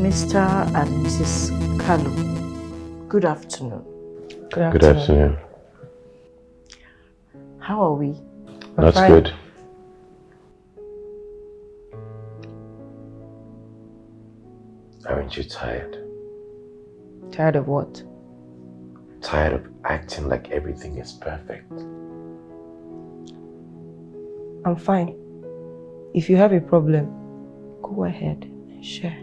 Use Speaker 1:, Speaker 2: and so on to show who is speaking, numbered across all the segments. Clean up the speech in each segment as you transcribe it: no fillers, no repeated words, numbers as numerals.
Speaker 1: Mr. and Mrs. Kalu, good afternoon.
Speaker 2: Good afternoon.
Speaker 1: How are we?
Speaker 2: That's good. Aren't you tired?
Speaker 3: Tired of what?
Speaker 2: Tired of acting like everything is perfect.
Speaker 3: I'm fine. If you have a problem, go ahead and share.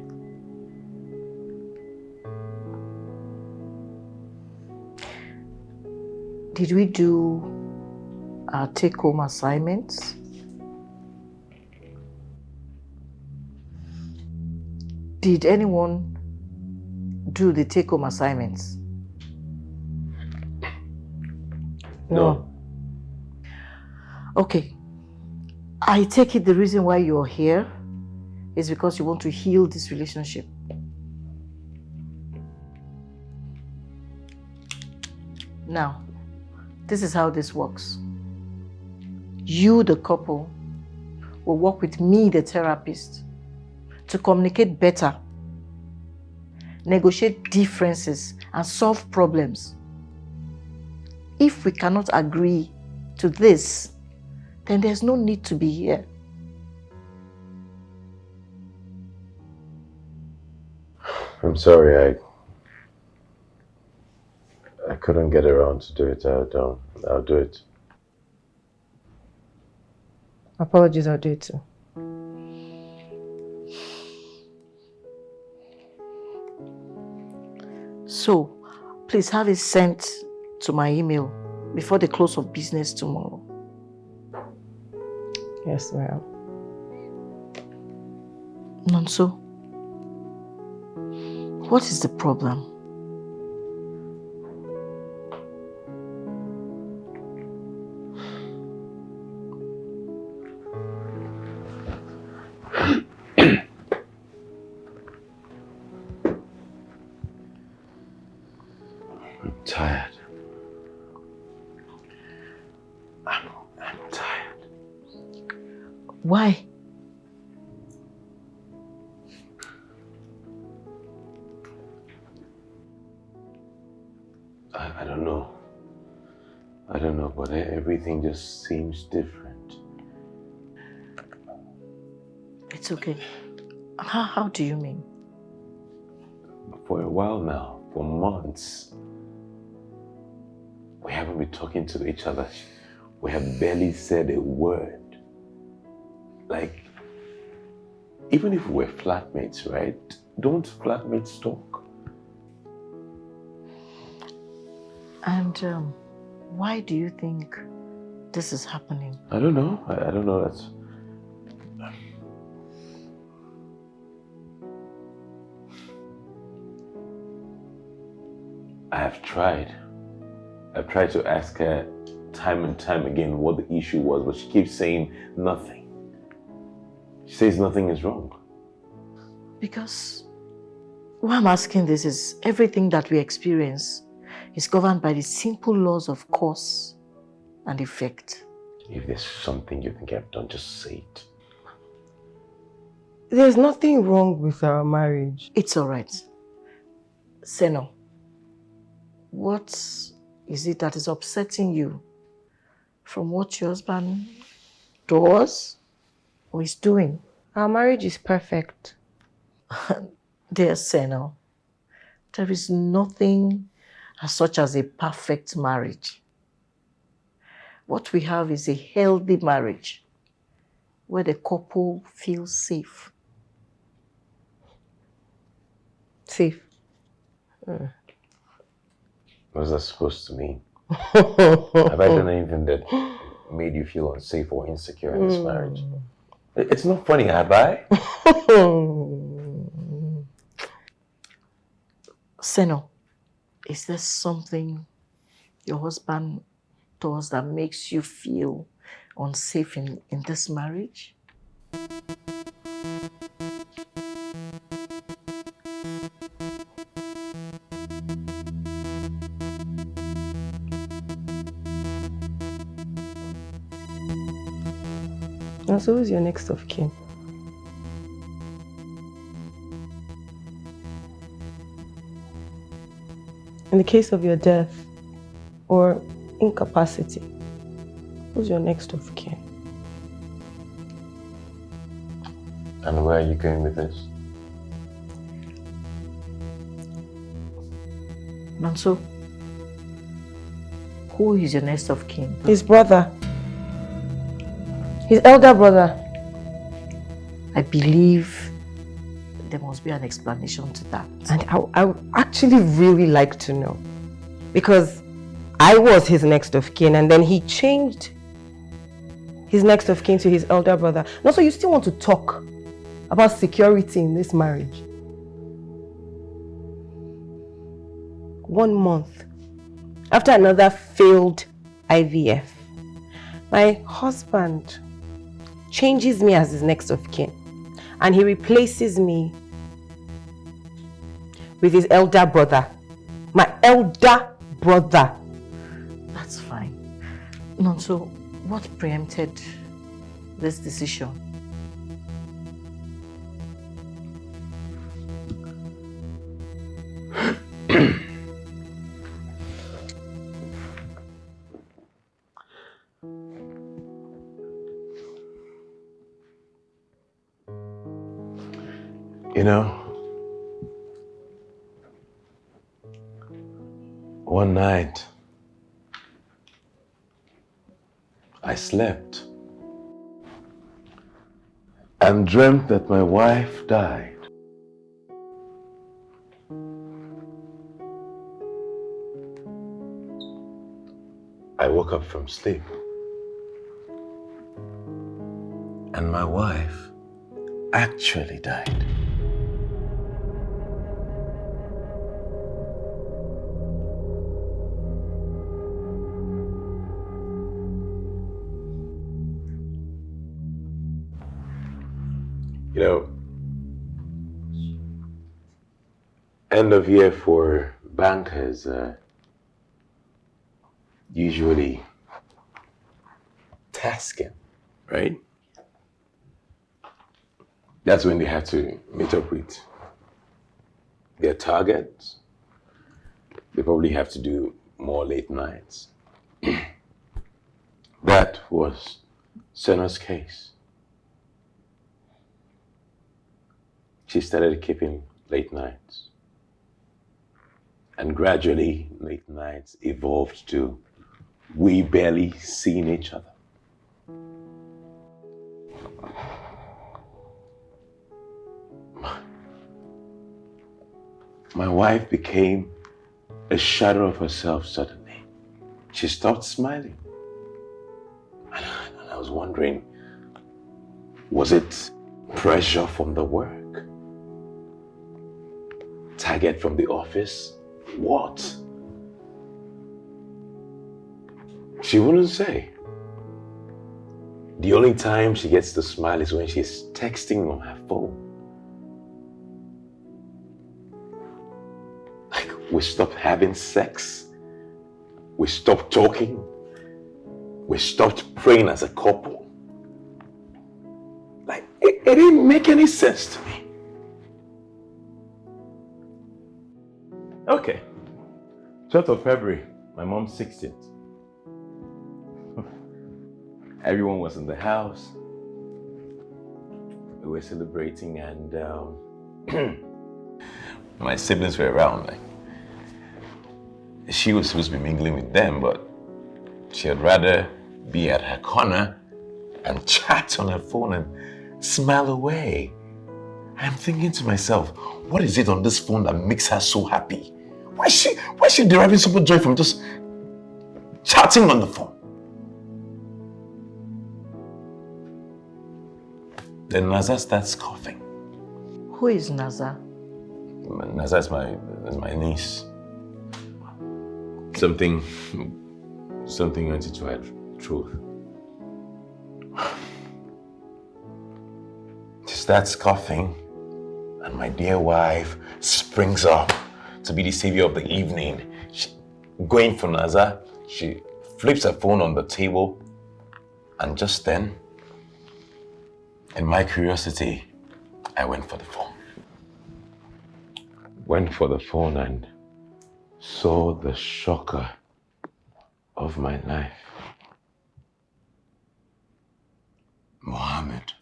Speaker 1: Did we do our take-home assignments? Did anyone do the take-home assignments?
Speaker 2: No.
Speaker 1: Okay. I take it the reason why you're here is because you want to heal this relationship. Now, this is how this works. You, the couple, will work with me, the therapist, to communicate better, negotiate differences, and solve problems. If we cannot agree to this, then there's no need to be here.
Speaker 2: I'm sorry, I couldn't get around to do it. I'll do it.
Speaker 3: Apologies, I'll do it too.
Speaker 1: So, please have it sent to my email before the close of business tomorrow.
Speaker 3: Yes, ma'am.
Speaker 1: Nonso, what is the problem?
Speaker 2: I'm tired. I'm tired.
Speaker 1: Why?
Speaker 2: I don't know. I don't know, but everything just seems different.
Speaker 1: It's okay. How do you mean?
Speaker 2: For a while now, for months, we haven't been talking to each other. We have barely said a word. Like, even if we're flatmates, right? Don't flatmates talk?
Speaker 1: And why do you think this is happening?
Speaker 2: I don't know. I don't know. I've tried to ask her time and time again what the issue was, but she keeps saying nothing. She says nothing is wrong.
Speaker 1: Because why I'm asking this is everything that we experience is governed by the simple laws of cause and effect.
Speaker 2: If there's something you think I've done, just say it.
Speaker 3: There's nothing wrong with our marriage.
Speaker 1: It's all right. Seno, what is it that is upsetting you from what your husband does or is doing?
Speaker 3: Our marriage is perfect.
Speaker 1: Dear Seno, there is nothing as such as a perfect marriage. What we have is a healthy marriage where the couple feels safe.
Speaker 3: Safe.
Speaker 2: What's that supposed to mean? Have I done anything that made you feel unsafe or insecure in this marriage? It's not funny, have I?
Speaker 1: Seno, is there something your husband does that makes you feel unsafe in this marriage?
Speaker 3: And so who's your next of kin? In the case of your death or incapacity, who's your next of kin?
Speaker 2: And where are you going with this?
Speaker 1: Nonso, who is your next of kin?
Speaker 3: His brother. His elder brother.
Speaker 1: I believe there must be an explanation to that.
Speaker 3: And I would actually really like to know. Because I was his next of kin and then he changed his next of kin to his elder brother. No, so you still want to talk about security in this marriage? 1 month after another failed IVF, my husband changes me as his next of kin and he replaces me with his elder brother. My elder brother.
Speaker 1: That's fine. Nonso, what preempted this decision?
Speaker 2: You know, one night I slept and dreamt that my wife died. I woke up from sleep and my wife actually died. You know, end of year for bankers usually tasking, right? That's when they have to meet up with their targets. They probably have to do more late nights. That was Senna's case. She started keeping late nights. And gradually, late nights evolved to we barely seeing each other. My wife became a shadow of herself suddenly. She stopped smiling. And I was wondering, was it pressure from the work? Target from the office? What? She wouldn't say. The only time she gets to smile is when she's texting on her phone. Like, we stopped having sex. We stopped talking. We stopped praying as a couple. Like, it didn't make any sense to me. Okay. 12th of February, my mom's 60th. Everyone was in the house. We were celebrating and my siblings were around. Like, she was supposed to be mingling with them, but she'd rather be at her corner and chat on her phone and smile away. I'm thinking to myself, what is it on this phone that makes her so happy? Why is she deriving so much joy from just chatting on the phone? Then Naza starts coughing.
Speaker 1: Who is Naza?
Speaker 2: Naza is my niece. Something went into her throat. She starts coughing, and my dear wife springs up to be the savior of the evening. Going for Naza, she flips her phone on the table, and just then, in my curiosity, I went for the phone. And saw the shocker of my life. Mohammed.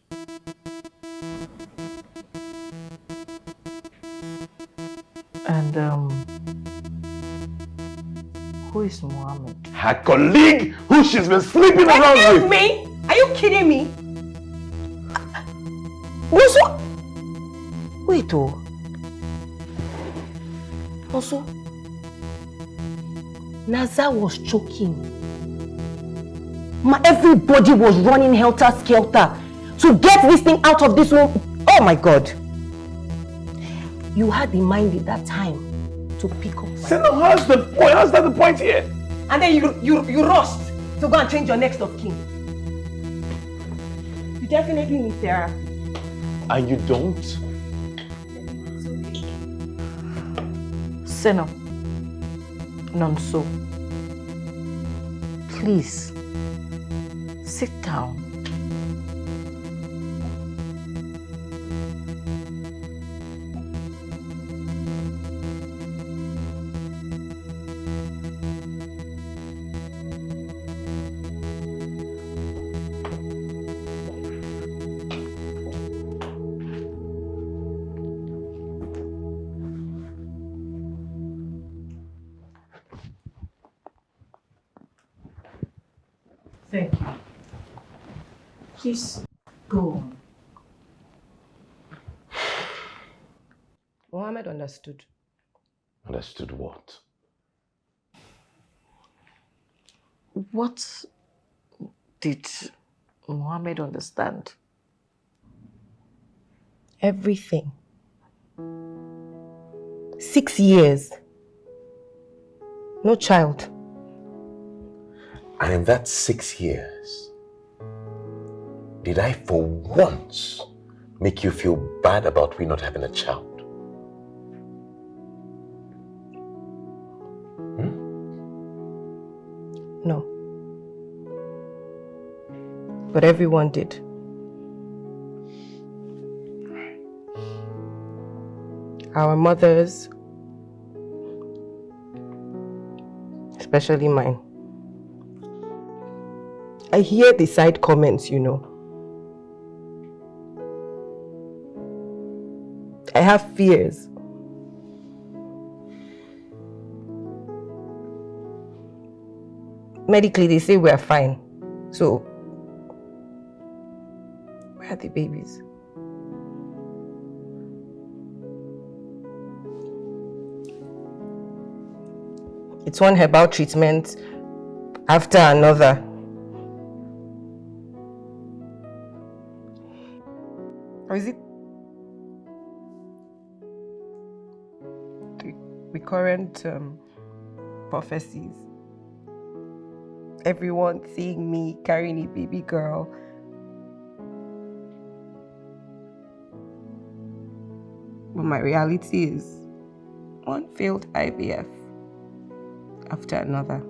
Speaker 1: And who is Mohammed?
Speaker 2: Her colleague who she's been sleeping around
Speaker 3: Excuse
Speaker 2: with.
Speaker 3: me? Are you kidding me? Also, wait, also, Naza was choking. Everybody was running helter-skelter to get this thing out of this room. Oh my God. You had the mind at that time to pick up.
Speaker 2: Sino, how's the point? How's that the point here?
Speaker 3: And then you rushed to go and change your next of kin. You definitely need therapy.
Speaker 2: And you don't?
Speaker 1: Seno, Nonso, please sit down. Thank you. Please go on.
Speaker 3: Mohammed understood.
Speaker 2: Understood what?
Speaker 1: What did Mohammed understand?
Speaker 3: Everything. 6 years. No child.
Speaker 2: And in that 6 years, did I for once make you feel bad about we not having a child?
Speaker 3: No. But everyone did. Our mothers, especially mine. I hear the side comments, you know. I have fears. Medically, they say we're fine. So, where are the babies? It's one herbal treatment after another. Or is it the recurrent prophecies? Everyone seeing me carrying a baby girl. But my reality is one failed IVF after another.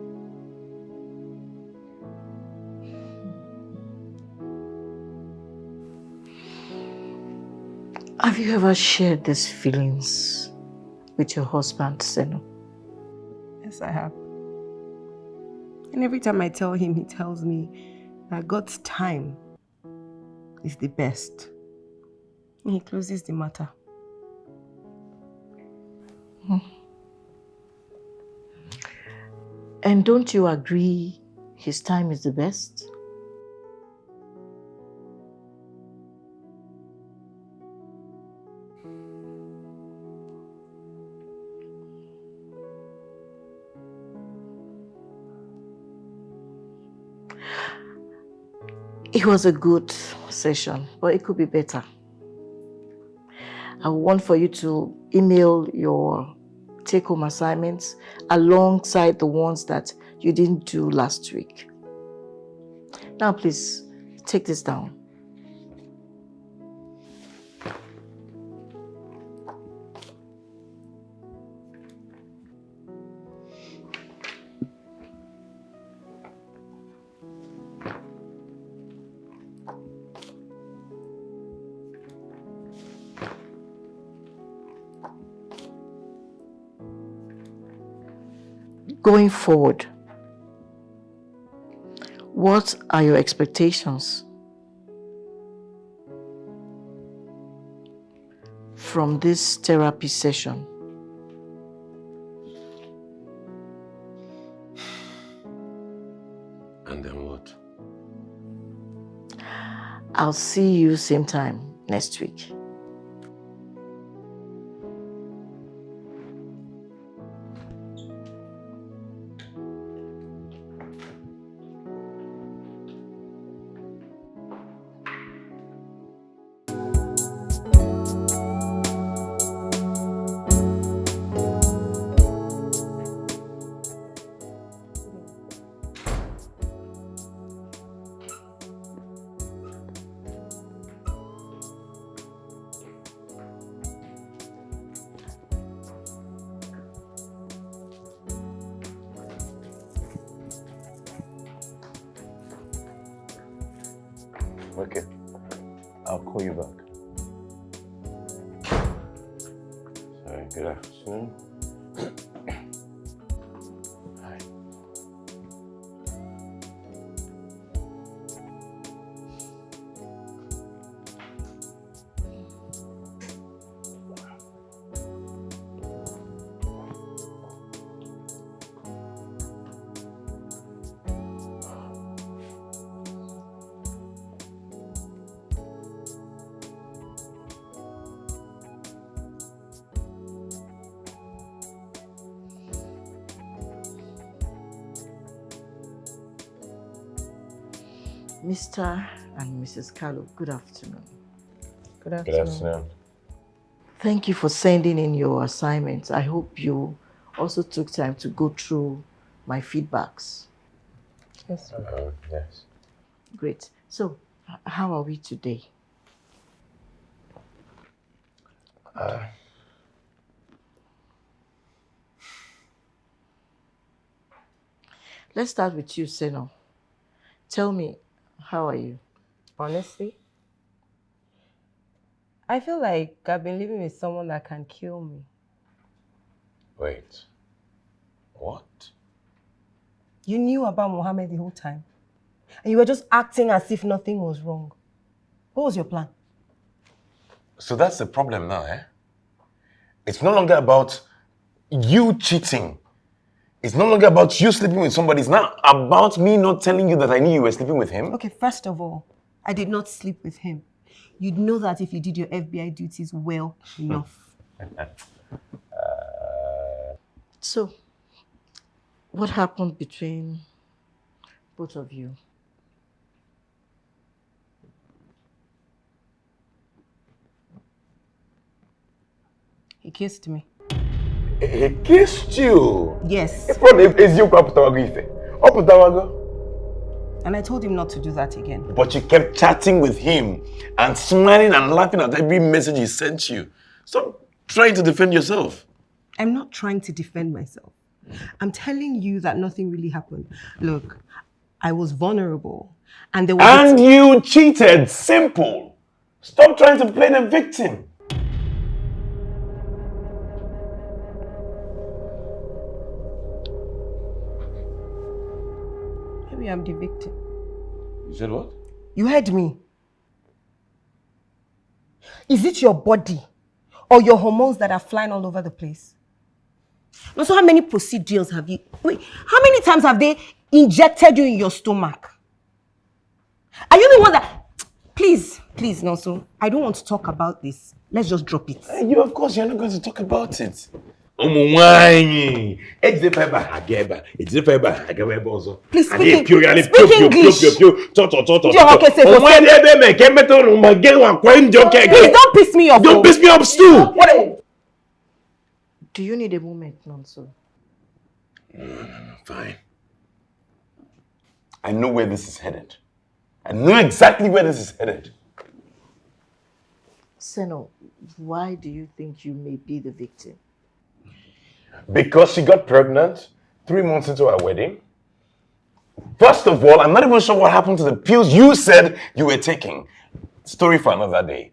Speaker 1: Have you ever shared these feelings with your husband, Seno?
Speaker 3: Yes, I have. And every time I tell him, he tells me that God's time is the best. And he closes the matter.
Speaker 1: And don't you agree his time is the best? It was a good session, but it could be better. I want for you to email your take-home assignments alongside the ones that you didn't do last week. Now, please, take this down. Going forward, what are your expectations from this therapy session?
Speaker 2: And then what?
Speaker 1: I'll see you same time next week.
Speaker 2: Okay. I'll call you back. Sorry, good afternoon. Hi.
Speaker 1: Mr. and Mrs. Carlo, good afternoon.
Speaker 3: Good afternoon.
Speaker 2: Good afternoon.
Speaker 1: Thank you for sending in your assignments. I hope you also took time to go through my feedbacks.
Speaker 3: Yes.
Speaker 2: Yes.
Speaker 1: Great. So, how are we today? Let's start with you, Seno. Tell me, how are you?
Speaker 3: Honestly, I feel like I've been living with someone that can kill me.
Speaker 2: Wait. What?
Speaker 3: You knew about Mohammed the whole time. And you were just acting as if nothing was wrong. What was your plan?
Speaker 2: So that's the problem now, eh? It's no longer about you cheating. It's no longer about you sleeping with somebody. It's not about me not telling you that I knew you were sleeping with him.
Speaker 3: Okay, first of all, I did not sleep with him. You'd know that if you did your FBI duties well enough.
Speaker 1: So, what happened between both of you?
Speaker 3: He kissed me.
Speaker 2: He kissed you.
Speaker 3: Yes. And I told him not to do that again.
Speaker 2: But you kept chatting with him and smiling and laughing at every message he sent you. Stop trying to defend yourself.
Speaker 3: I'm not trying to defend myself. I'm telling you that nothing really happened. Look, I was vulnerable. And there was
Speaker 2: And you cheated. Simple. Stop trying to play the victim.
Speaker 3: Maybe I'm the victim.
Speaker 2: You said what?
Speaker 3: You heard me. Is it your body or your hormones that are flying all over the place? Also, how many procedures have you... Wait, how many times have they injected you in your stomach? Are you the one that... Please, Nonso, I don't want to talk about this. Let's just drop it.
Speaker 2: You, of course, you're not going to talk about it. Please
Speaker 3: speak English. Please don't piss me off.
Speaker 2: Don't piss me off, Stu.
Speaker 1: Do you need a moment, Nonso?
Speaker 2: Fine. I know where this is headed. I know exactly where this is headed.
Speaker 1: Seno, why do you think you may be the victim?
Speaker 2: Because she got pregnant 3 months into our wedding. First of all, I'm not even sure what happened to the pills you said you were taking. Story for another day.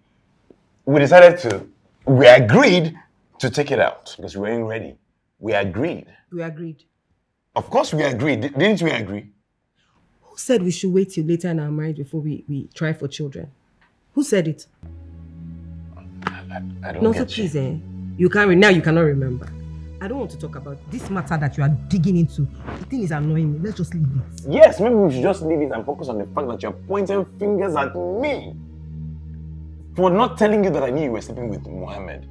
Speaker 2: We agreed to take it out because we weren't ready. We agreed.
Speaker 3: We agreed.
Speaker 2: Of course we agreed. Didn't we agree?
Speaker 3: Who said we should wait till later in our marriage before we try for children? Who said it?
Speaker 2: I don't
Speaker 3: No,
Speaker 2: get
Speaker 3: so please, you cannot remember. I don't want to talk about this matter that you are digging into. The thing is annoying me. Let's just leave it.
Speaker 2: Yes, maybe we should just leave it and focus on the fact that you're pointing fingers at me for not telling you that I knew you were sleeping with Mohammed.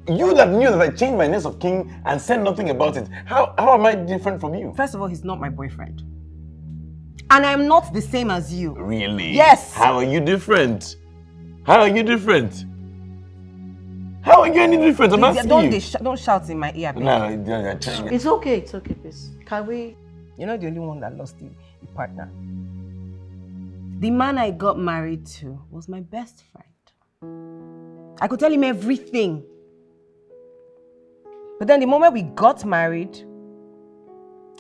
Speaker 2: You that knew that I changed my name of king and said nothing about it. How am I different from you?
Speaker 3: First of all, he's not my boyfriend. And I'm not the same as you.
Speaker 2: Really?
Speaker 3: Yes.
Speaker 2: How are you different? How are you different? How are you any different? I'm asking you.
Speaker 3: Don't shout in my ear.
Speaker 2: No,
Speaker 1: it's okay, please. Can we?
Speaker 3: You're not the only one that lost a partner. The man I got married to was my best friend. I could tell him everything. But then the moment we got married,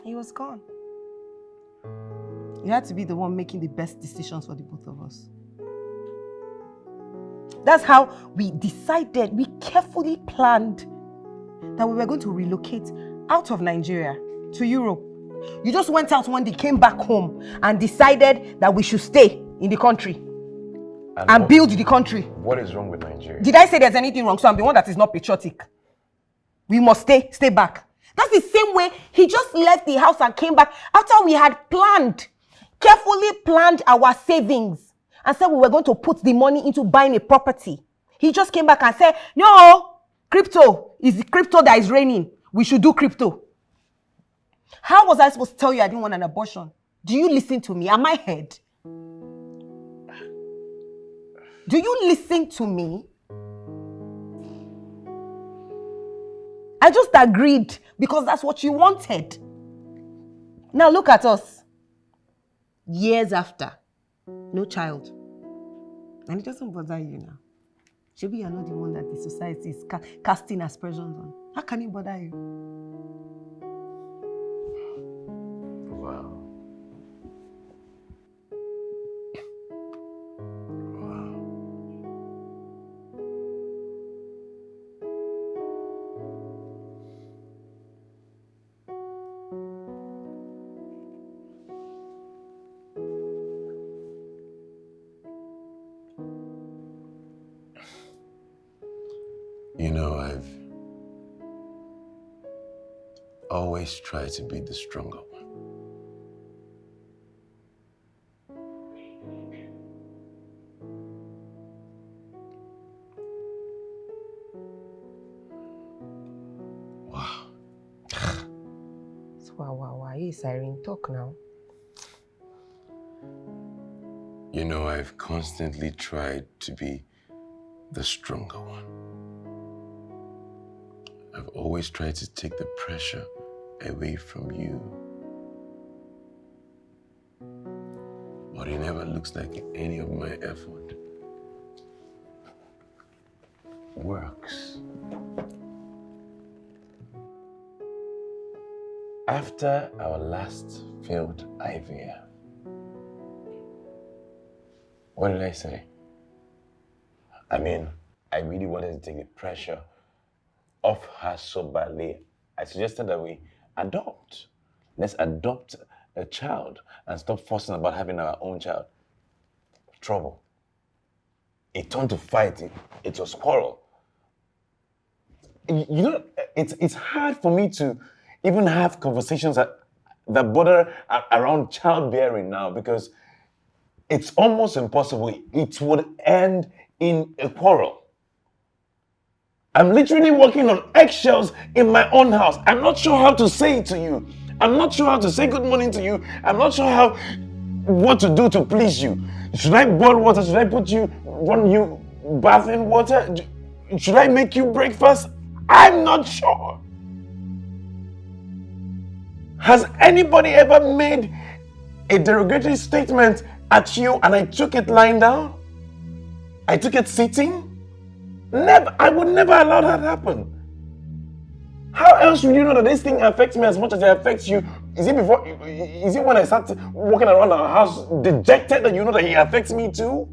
Speaker 3: he was gone. You had to be the one making the best decisions for the both of us. That's how we decided, we carefully planned that we were going to relocate out of Nigeria to Europe. You just went out one day, came back home and decided that we should stay in the country and build the country.
Speaker 2: What is wrong with Nigeria?
Speaker 3: Did I say there's anything wrong? So I'm the one that is not patriotic. We must stay back. That's the same way he just left the house and came back after we had carefully planned our savings. And said we were going to put the money into buying a property. He just came back and said, no, crypto is the crypto that is reigning. We should do crypto. How was I supposed to tell you I didn't want an abortion? Do you listen to me? Am I head? Do you listen to me? I just agreed because that's what you wanted. Now look at us. Years after, no child. And it doesn't bother you now. Maybe you're not the one that the society is casting aspersions on. How can it bother you?
Speaker 2: Wow. You know, I've always tried to be the stronger one. Wow.
Speaker 3: Wow. Yes, Irene, talk now.
Speaker 2: You know, I've constantly tried to be the stronger one. I've always tried to take the pressure away from you. But it never looks like any of my effort works. After our last failed IVF, what did I say? I mean, I really wanted to take the pressure off her so badly. I suggested that we adopt. Let's adopt a child and stop fussing about having our own child. Trouble. It turned to fight. It was quarrel. You know, it's hard for me to even have conversations that border around childbearing now because it's almost impossible. It would end in a quarrel. I'm literally walking on eggshells in my own house. I'm not sure how to say it to you. I'm not sure how to say good morning to you. I'm not sure what to do to please you. Should I boil water? Should I run you bathing water? Should I make you breakfast? I'm not sure. Has anybody ever made a derogatory statement at you and I took it lying down? I took it sitting? Never. I would never allow that to happen. How else would you know that this thing affects me as much as it affects you? Is it when I start walking around our house dejected that you know that he affects me too?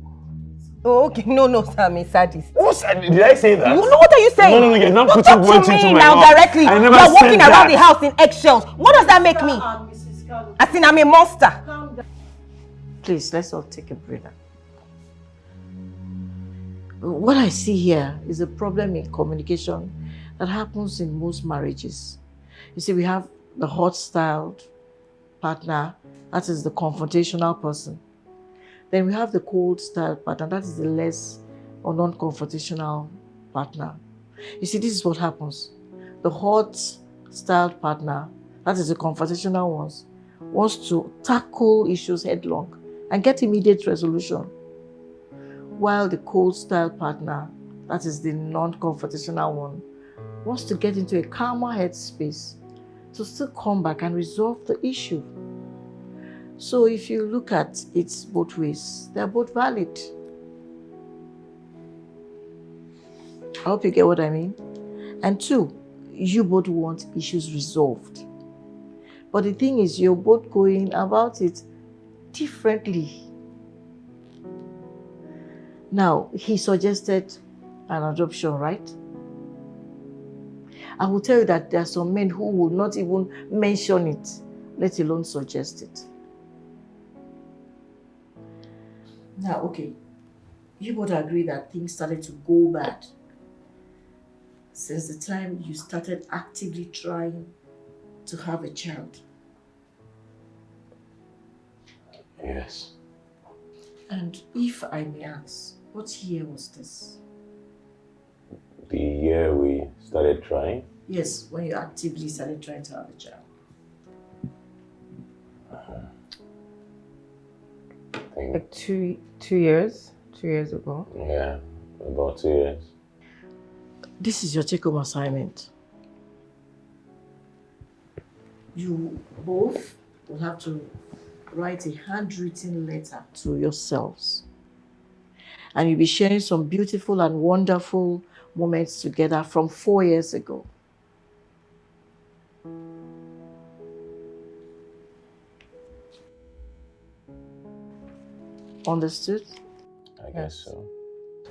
Speaker 3: Oh, okay. No, sir, I'm a sadist.
Speaker 2: What's that? Did I say that?
Speaker 3: No, what are you saying?
Speaker 2: No, you're not
Speaker 3: Don't
Speaker 2: putting
Speaker 3: talk
Speaker 2: words
Speaker 3: to
Speaker 2: into
Speaker 3: me
Speaker 2: my
Speaker 3: now
Speaker 2: mouth.
Speaker 3: directly.
Speaker 2: I
Speaker 3: You're
Speaker 2: never said
Speaker 3: walking around
Speaker 2: that.
Speaker 3: the house in eggshells. What does that make me? As in, I'm a monster.
Speaker 1: Please, let's all take a breather. What I see here is a problem in communication that happens in most marriages. You see, we have the hot-styled partner, that is the confrontational person. Then we have the cold-styled partner, that is the less or non-confrontational partner. You see, this is what happens. The hot-styled partner, that is the confrontational ones, wants to tackle issues headlong and get immediate resolution. While the cold-styled partner, that is the non-confrontational one, wants to get into a calmer headspace to still come back and resolve the issue. So if you look at it both ways, they're both valid. I hope you get what I mean. And two, you both want issues resolved. But the thing is, you're both going about it differently. Now, he suggested an adoption, right? I will tell you that there are some men who will not even mention it, let alone suggest it. Now, okay, you both agree that things started to go bad since the time you started actively trying to have a child.
Speaker 2: Yes.
Speaker 1: And if I may ask, what year was this?
Speaker 2: The year we started trying?
Speaker 1: Yes, when you actively started trying to have a child.
Speaker 3: Like two years? 2 years ago.
Speaker 2: Yeah, about 2 years.
Speaker 1: This is your take-home assignment. You both will have to write a handwritten letter to yourselves. And you'll be sharing some beautiful and wonderful moments together from 4 years ago. Understood?
Speaker 2: I guess so.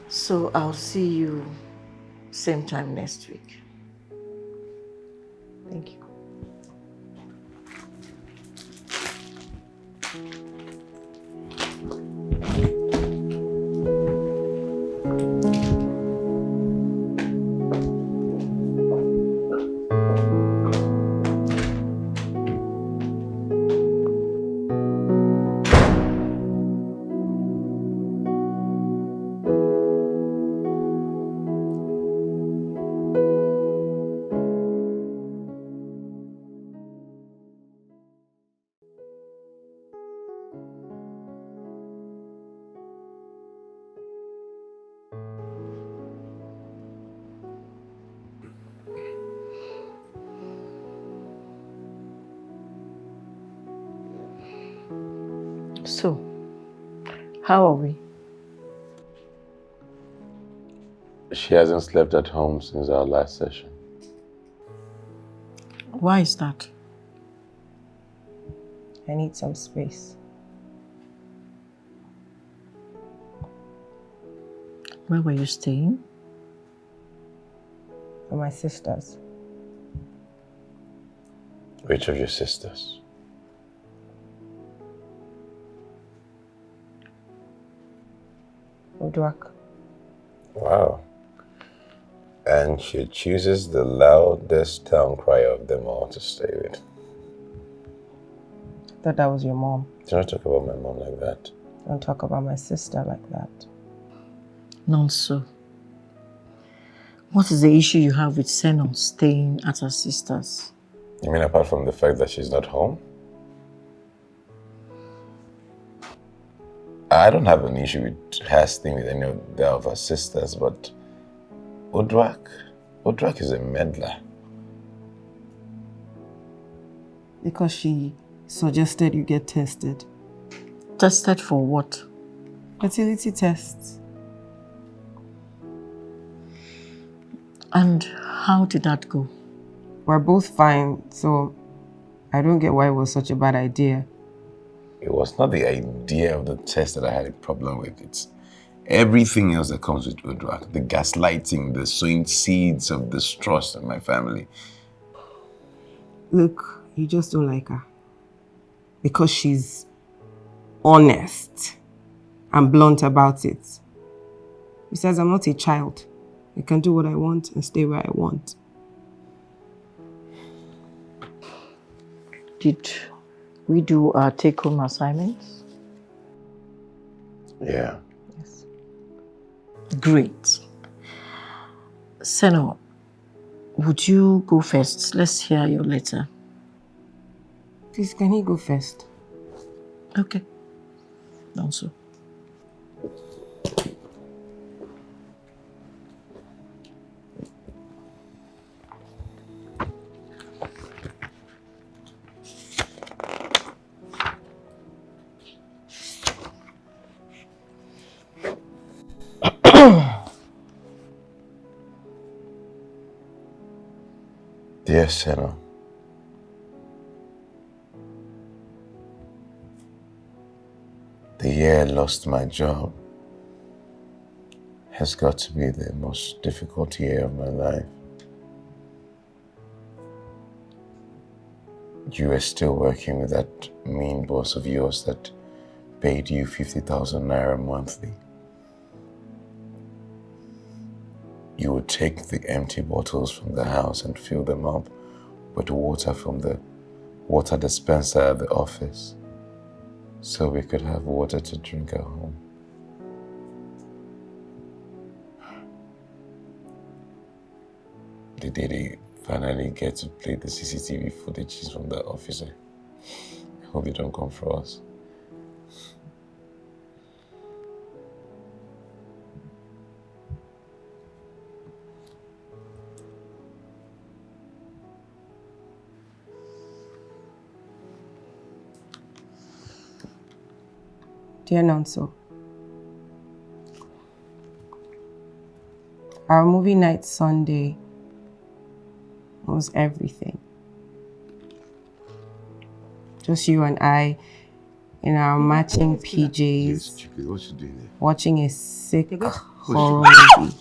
Speaker 1: So I'll see you same time next week.
Speaker 3: Thank you.
Speaker 1: So, how are we?
Speaker 2: She hasn't slept at home since our last session.
Speaker 1: Why is that?
Speaker 3: I need some space.
Speaker 1: Where were you staying?
Speaker 3: For my sisters.
Speaker 2: Which of your sisters?
Speaker 3: Odwak.
Speaker 2: Wow. And she chooses the loudest town crier of them all to stay with.
Speaker 3: Thought that was your mom.
Speaker 2: Do not talk about my mom like that.
Speaker 3: Don't talk about my sister like that.
Speaker 1: Nonso. What is the issue you have with Seno staying at her sister's?
Speaker 2: You mean apart from the fact that she's not home? I don't have an issue with her staying with any of her sisters, but Odwak is a meddler.
Speaker 3: Because she suggested you get tested.
Speaker 1: Tested for what?
Speaker 3: Fertility tests.
Speaker 1: And how did that go?
Speaker 3: We're both fine, so I don't get why it was such a bad idea.
Speaker 2: It was not the idea of the test that I had a problem with. Everything else that comes with Udra, the gaslighting, the sowing seeds of distrust in my family.
Speaker 3: Look, you just don't like her. Because she's honest and blunt about it. Besides, I'm not a child. I can do what I want and stay where I want.
Speaker 1: Did we do our take-home assignments?
Speaker 2: Yeah.
Speaker 1: Yes. Great. Seno, would you go first? Let's hear your letter.
Speaker 3: Please, can he go first?
Speaker 1: Okay. Done so.
Speaker 2: Dear Senna, the year I lost my job has got to be the most difficult year of my life. You are still working with that mean boss of yours that paid you 50,000 naira monthly. You would take the empty bottles from the house and fill them up with water from the water dispenser at the office so we could have water to drink at home. The day they finally get to play the CCTV footages from the officer, I hope they don't come for us.
Speaker 3: Dear Nonso, our movie night Sunday was everything. Just you and I in our matching PJs,
Speaker 2: What you doing there?
Speaker 3: watching a sick horror movie.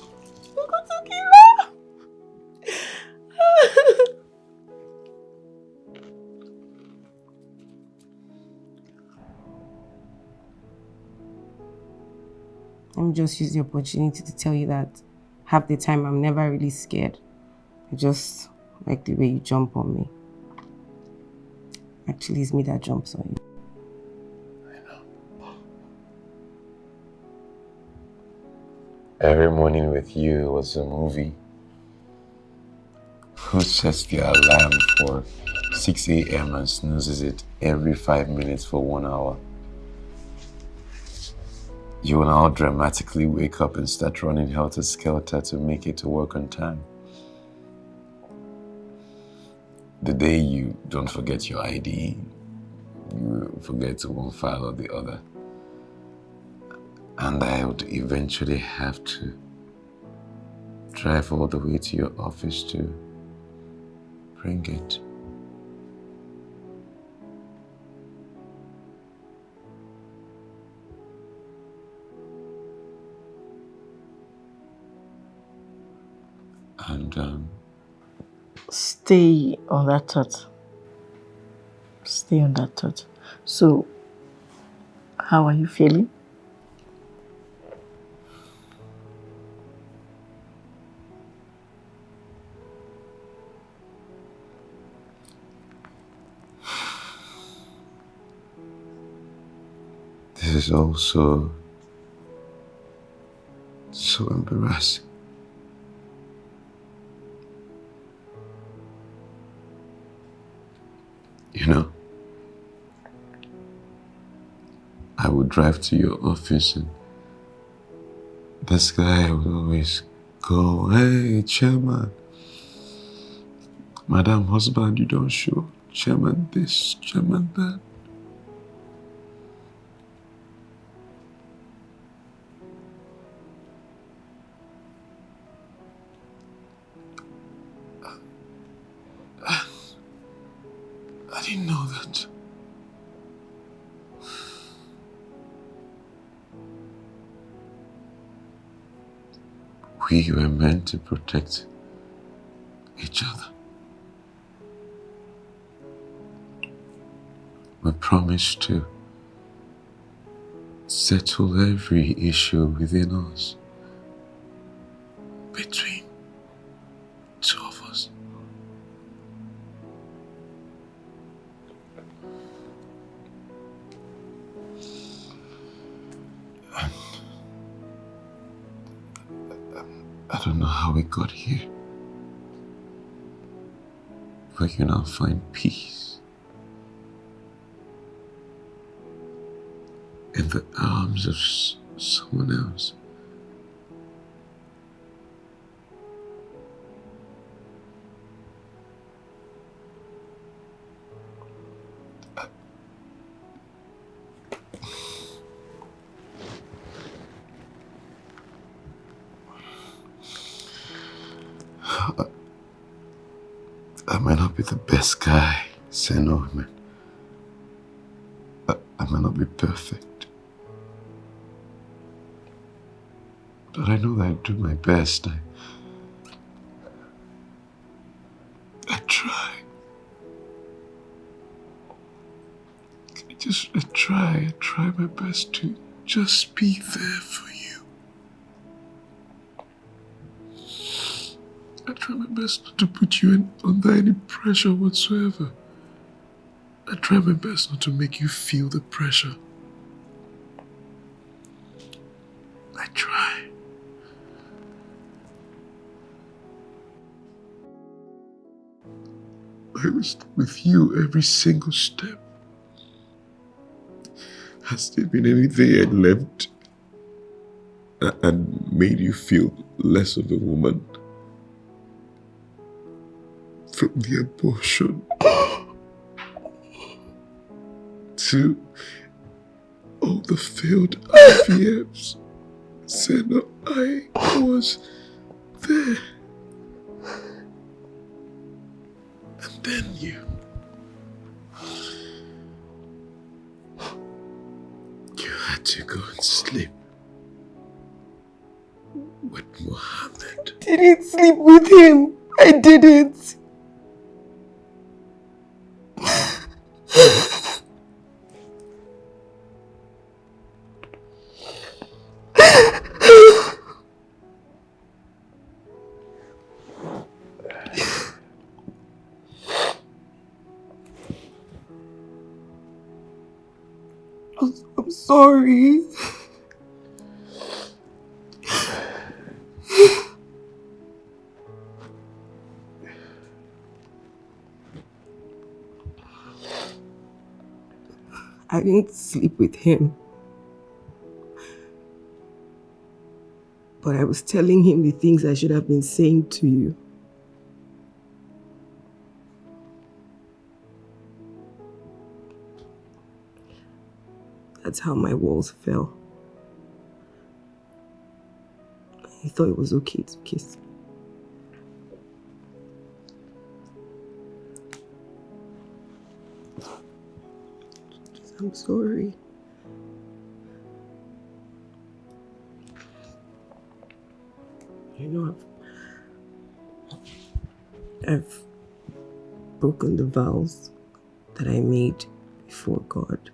Speaker 3: Let me just use the opportunity to tell you that half the time I'm never really scared. I just like the way you jump on me. Actually, it's me that jumps on you.
Speaker 2: Every morning with you was a movie. Who sets the alarm for 6 a.m. and snoozes it every 5 minutes for 1 hour? You will now dramatically wake up and start running helter-skelter to make it to work on time. The day you don't forget your ID, you forget one file or the other. And I would eventually have to drive all the way to your office to bring it. And
Speaker 1: Stay on that thought. Stay on that thought. So, how are you feeling?
Speaker 2: this is also so embarrassing. You know, I would drive to your office and this guy would always go, "Hey, chairman, madam husband, you don't show. Chairman this, chairman that." I didn't know that. we were meant to protect each other. We promised to settle every issue within us, between two of us. I don't know how we got here, but you now find peace in the arms of someone else. I might not be the best guy, Seno, man. I might not be perfect. But I know that I do my best. I try. I try my best to just be there for you. I try my best not to put you under any pressure whatsoever. I try my best not to make you feel the pressure. I try. I was with you every single step. Has there been anything I left and made you feel less of a woman? From the abortion to all the failed IVFs, Senna, I was there. And then you had to go and sleep with Mohammed.
Speaker 3: Didn't sleep with him. I didn't. I'm sorry. I didn't sleep with him. But I was telling him the things I should have been saying to you. That's how my walls fell. He thought it was okay to kiss me. I'm sorry. You know, I've broken the vows that I made before God.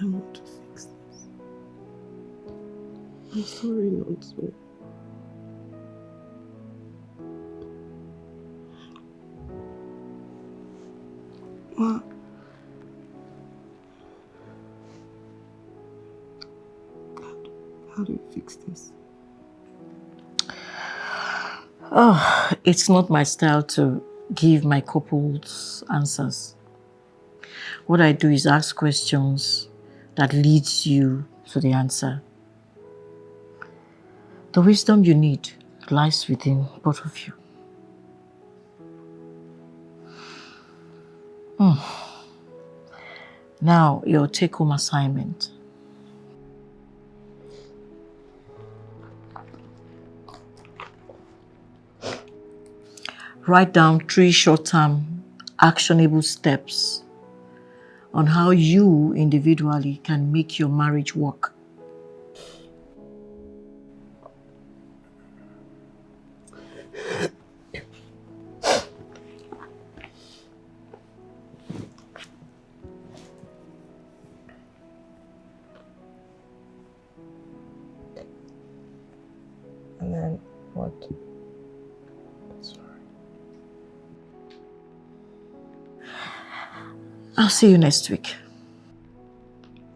Speaker 3: I want to fix this. I'm sorry not to. Ma, how do you fix this?
Speaker 1: Oh, it's not my style to give my couples answers. What I do is ask questions that leads you to the answer. The wisdom you need lies within both of you. Now, your take-home assignment. write down 3 short-term actionable steps on how you individually can make your marriage work.
Speaker 3: And then what?
Speaker 2: Sorry.
Speaker 1: I'll see you next week.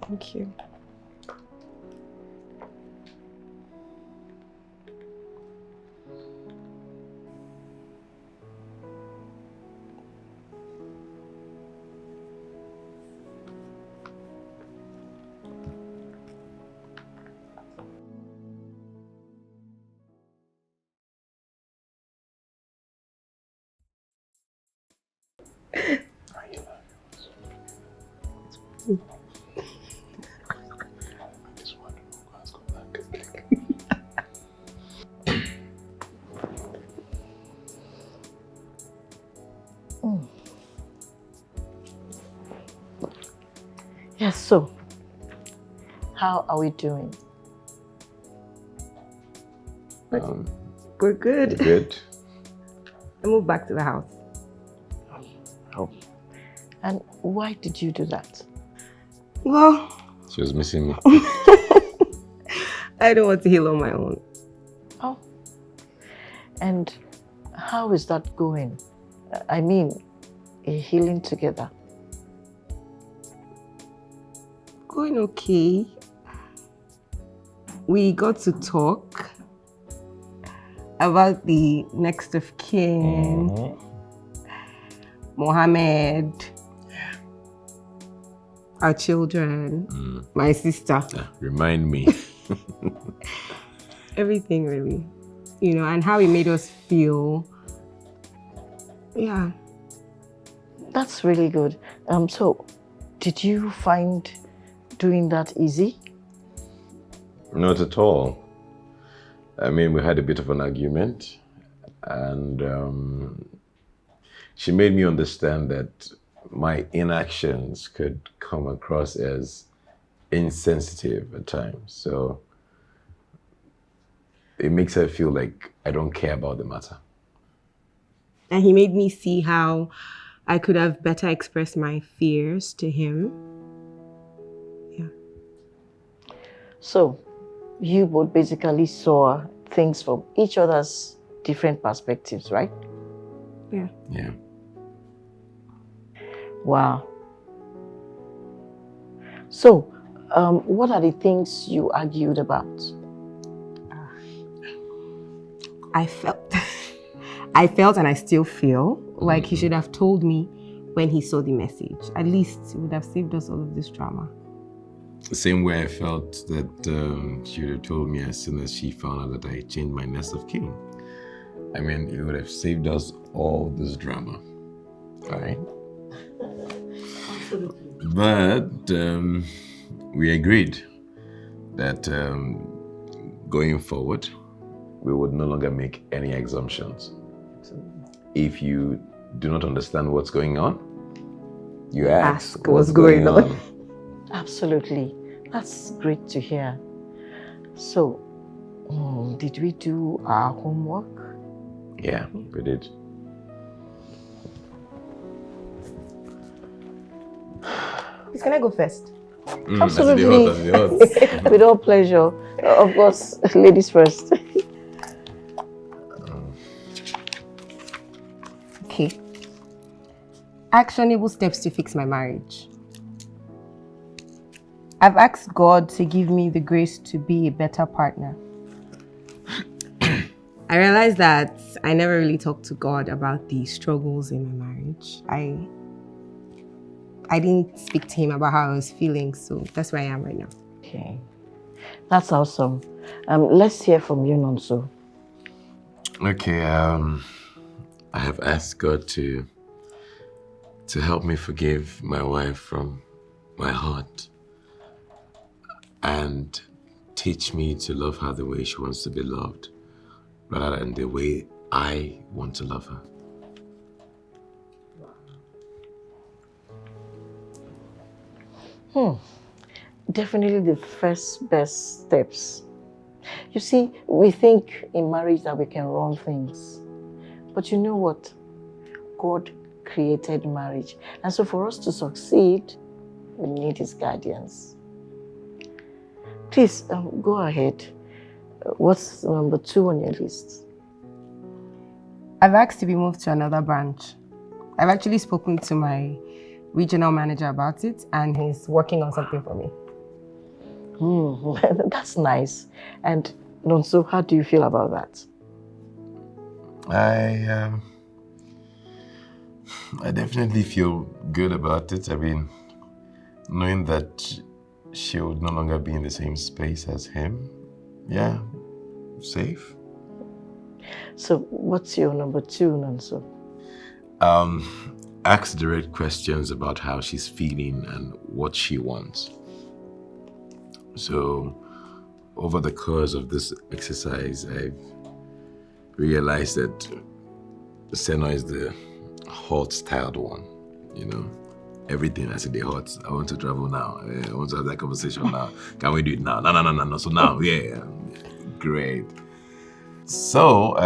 Speaker 3: Thank you.
Speaker 1: Yes, so how are we doing?
Speaker 3: We're good.
Speaker 2: Good.
Speaker 3: I moved back to the house.
Speaker 1: Oh. And why did you do that?
Speaker 3: Well,
Speaker 2: She was missing me.
Speaker 3: I don't want to heal on my own.
Speaker 1: Oh. And how is that going? I mean, healing together.
Speaker 3: Going okay. We got to talk about the next of kin, Mohammed, our children, my sister.
Speaker 2: Remind me.
Speaker 3: Everything really, you know, and how it made us feel. Yeah.
Speaker 1: That's really good. So did you find doing that easy?
Speaker 2: Not at all. I mean, we had a bit of an argument, and she made me understand that my inactions could come across as insensitive at times. So it makes her feel like I don't care about the matter.
Speaker 3: And he made me see how I could have better expressed my fears to him. Yeah.
Speaker 1: So you both basically saw things from each other's different perspectives, right?
Speaker 3: Yeah.
Speaker 2: Yeah.
Speaker 1: Wow. So, what are the things you argued about?
Speaker 3: I felt and I still feel like he should have told me when he saw the message. At least it would have saved us all of this drama.
Speaker 2: The same way I felt that she would have told me as soon as she found out that I changed my nest of kin. I mean, it would have saved us all this drama. All right? But we agreed that going forward, we would no longer make any assumptions. If you do not understand what's going on, you ask
Speaker 3: what's going on.
Speaker 1: Absolutely. That's great to hear. So, did we do our homework?
Speaker 2: Yeah, we did.
Speaker 3: Please, can I go first?
Speaker 1: Absolutely. With all pleasure. Of course, ladies first.
Speaker 3: Okay. Actionable steps to fix my marriage. I've asked God to give me the grace to be a better partner. I realized that I never really talked to God about the struggles in my marriage. I didn't speak to him about how I was feeling, so that's where I am right now.
Speaker 1: Okay. That's awesome. Let's hear from you, Nonso.
Speaker 2: Okay, I have asked God to help me forgive my wife from my heart and teach me to love her the way she wants to be loved rather than the way I want to love her.
Speaker 1: Definitely the first best steps. You see, we think in marriage that we can run things. But you know what? God created marriage. And so for us to succeed, we need his guidance. Please, go ahead. What's number 2 on your list?
Speaker 3: I've asked to be moved to another branch. I've actually spoken to my regional manager about it, and he's working on something for me.
Speaker 1: That's nice. And Nonso, how do you feel about that?
Speaker 2: I definitely feel good about it. I mean, knowing that she would no longer be in the same space as him, yeah, safe.
Speaker 1: So what's your number 2, Nonso?
Speaker 2: Ask direct questions about how she's feeling and what she wants. So, over the course of this exercise, I've realized that Senna is the hot-styled one, you know. Everything I say, the hot. I want to travel now. I want to have that conversation now. Can we do it now? No. So now, yeah. Great. So,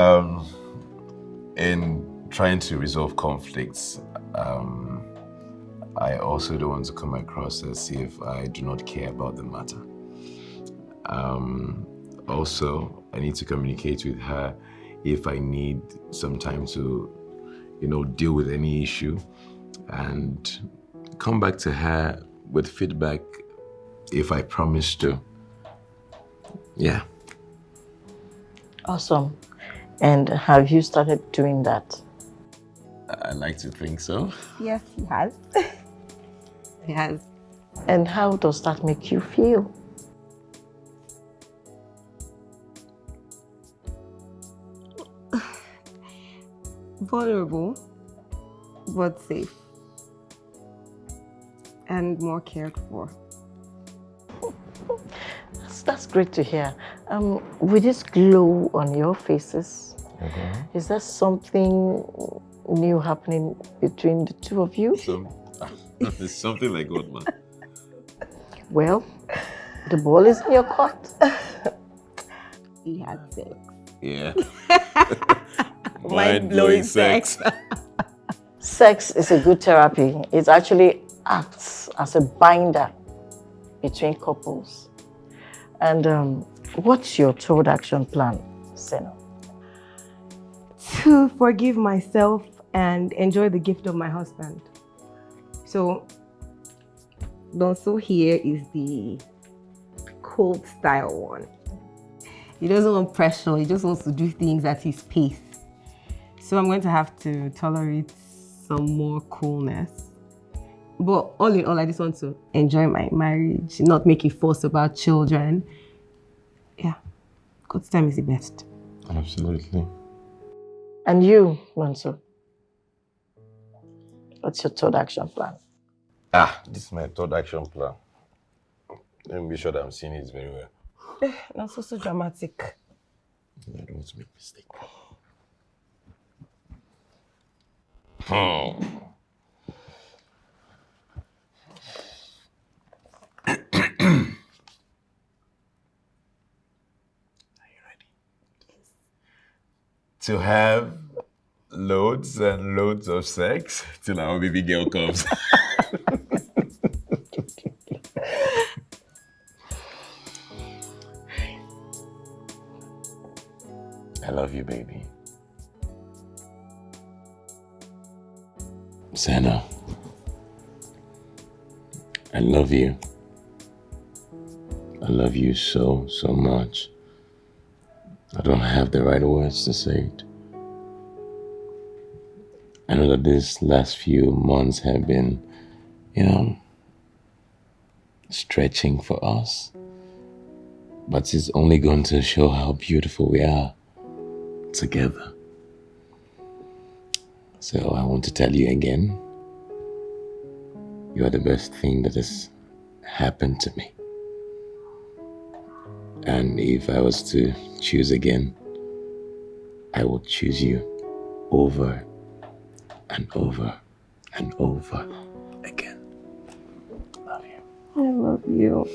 Speaker 2: in trying to resolve conflicts, I also don't want to come across as if I do not care about the matter. Also, I need to communicate with her if I need some time to, deal with any issue, and come back to her with feedback if I promise to. Yeah.
Speaker 1: Awesome. And have you started doing that?
Speaker 2: I like to think so.
Speaker 3: Yes, he has. He has.
Speaker 1: And how does that make you feel?
Speaker 3: Vulnerable, but safe. And more cared for.
Speaker 1: That's great to hear. With this glow on your faces, is there something new happening between the two of you?
Speaker 2: It's something like what, man?
Speaker 1: Well, the ball is in your court.
Speaker 3: He had sex.
Speaker 2: Yeah.
Speaker 3: Mind-blowing sex.
Speaker 1: Sex is a good therapy. It actually acts as a binder between couples. And what's your third action plan, Seno?
Speaker 3: To forgive myself and enjoy the gift of my husband. So, Donso here is the cold style one. He doesn't want pressure, he just wants to do things at his pace. So I'm going to have to tolerate some more coolness. But all in all, I just want to enjoy my marriage, not make a fuss about children. Yeah, God's time is the best.
Speaker 2: Absolutely.
Speaker 1: And you, Nonso? What's your third action plan?
Speaker 2: This is my third action plan. Let me be sure that I'm seeing it very well.
Speaker 3: Not so dramatic.
Speaker 2: I don't want to make mistake. To have loads and loads of sex till our baby girl comes. I love you, baby. Senna, I love you. I love you so, so much. I don't have the right words to say it. I know that these last few months have been, stretching for us. But it's only going to show how beautiful we are together. So I want to tell you again, you are the best thing that has happened to me. And if I was to choose again, I would choose you over and over and over again. Love you.
Speaker 3: I love you.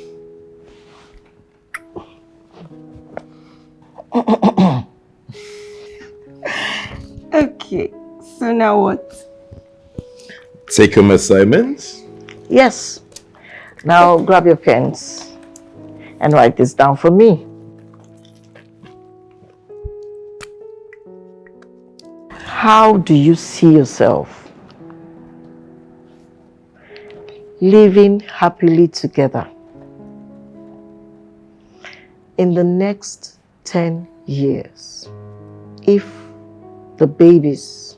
Speaker 3: Okay, so now what?
Speaker 2: Take home assignments?
Speaker 1: Yes. Now grab your pens and write this down for me. How do you see yourself living happily together in the next 10 years if the babies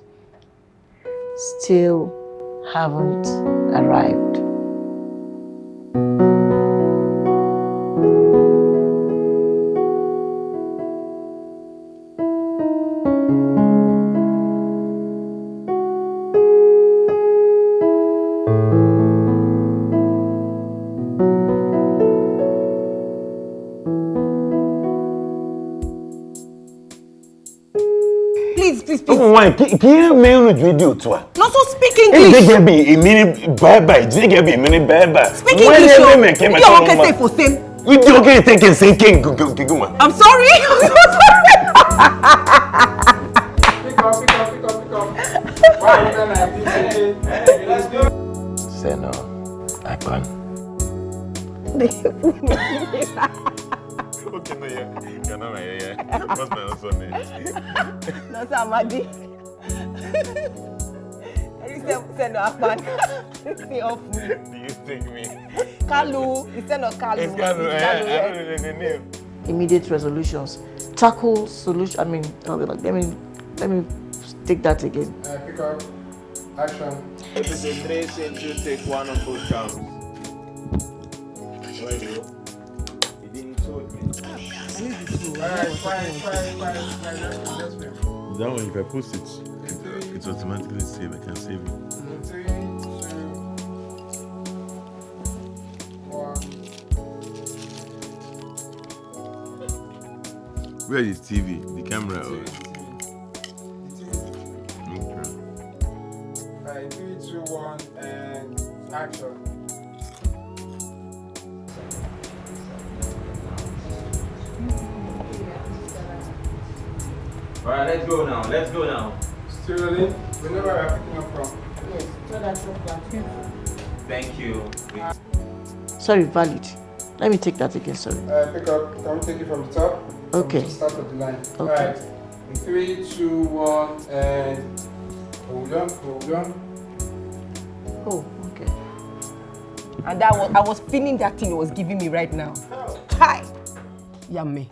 Speaker 1: still haven't arrived?
Speaker 3: Please.
Speaker 2: Oh, why? Can you mail the video to her?
Speaker 3: Not so speak English.
Speaker 2: If they can be a mini bye-bye, they can be a mini bye-bye.
Speaker 3: Speak English. You don't say for same.
Speaker 2: We don't get taken sinking.
Speaker 3: I'm sorry.
Speaker 4: Pick up. Why are you like this? Let's go.
Speaker 2: Say no. I can. Okay, no, yeah. What's my answer name?
Speaker 3: No, Samadi. Say no, Akpan. Say off me.
Speaker 2: Do you take me?
Speaker 3: Kalu. Instead of Kalu.
Speaker 2: It's Kalu. I don't know the name.
Speaker 1: Immediate resolutions. Tackle solution. I mean, let me take that again.
Speaker 4: Pick up. Action.
Speaker 5: If it's a 3 since you take one of both counts. Where you go? You didn't told me.
Speaker 4: Alright, fine. Let's win.
Speaker 2: That one, if I post it, it's automatically save. I can save it.
Speaker 4: 3, 2, 1.
Speaker 2: Where is TV? The camera?
Speaker 4: Alright, 3, 2, 1, and action.
Speaker 5: Alright, let's go now.
Speaker 4: Still rolling? We know where we're picking up from.
Speaker 1: Yes, so that's what.
Speaker 5: Thank you.
Speaker 1: Sorry, valid. Let me take that again, sorry.
Speaker 4: Pick up. Can we take it from the top?
Speaker 1: Okay.
Speaker 4: From the start of the line.
Speaker 1: Okay.
Speaker 4: Alright. 3, 2, 1, and hold on.
Speaker 1: Oh, okay.
Speaker 3: And I was feeling that thing it was giving me right now. Hi. Yummy.